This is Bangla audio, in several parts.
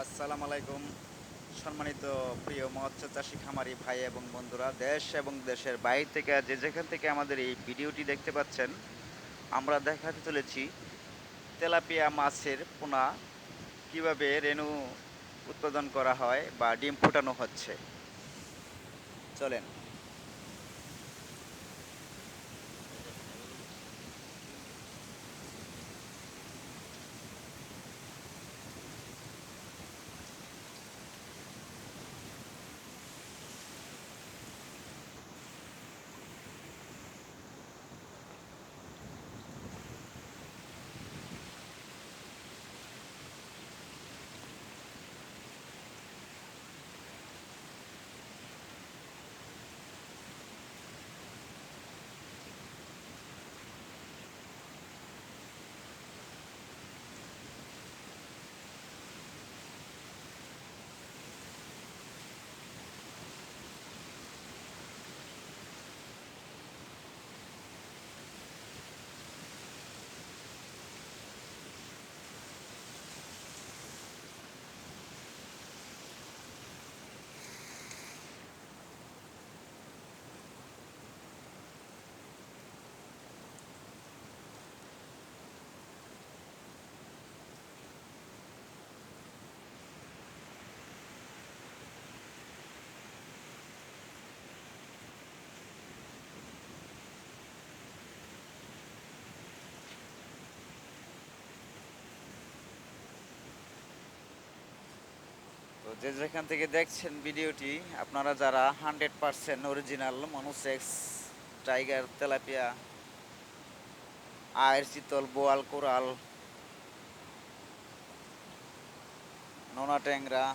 আসসালামু আলাইকুম। সম্মানিত প্রিয় মৎস্য চাষী খামারি ভাই এবং বন্ধুরা, দেশ এবং দেশের বাইরে থেকে যে যেখান থেকে আমাদের এই ভিডিওটি দেখতে পাচ্ছেন, আমরা দেখাতে চলেছি তেলাপিয়া মাছের পোনা কিভাবে রেণু উৎপাদন করা হয় বা ডিম ফোটানো হচ্ছে। চলেন। তো যে যেখান থেকে দেখছেন ভিডিওটি, আপনারা যারা 100% অরিজিনাল মনোসেক্স, টাইগার, তেলাপিয়া, আয়ের চিতল, বোয়াল, কোরাল, নোনা ট্যাংরা,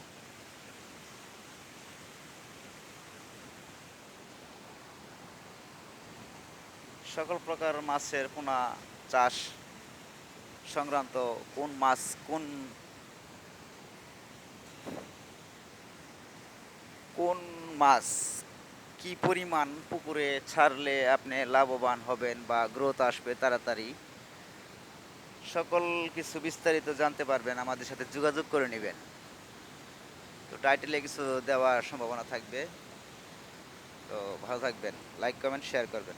সকল প্রকার মাছের পোনা চাষ সংক্রান্ত, কোন মাছ কোন মাছ কি পরিমাণ পুকুরে ছাড়লে আপনি লাভবান হবেন বা গ্রোথ আসবে তাড়াতাড়ি, সকল কিছু বিস্তারিত জানতে পারবেন, আমাদের সাথে যোগাযোগ করে নেবেন। তো টাইটেলে কিছু দেওয়ার সম্ভাবনা থাকবে। তো ভালো থাকবেন, লাইক কমেন্ট শেয়ার করবেন।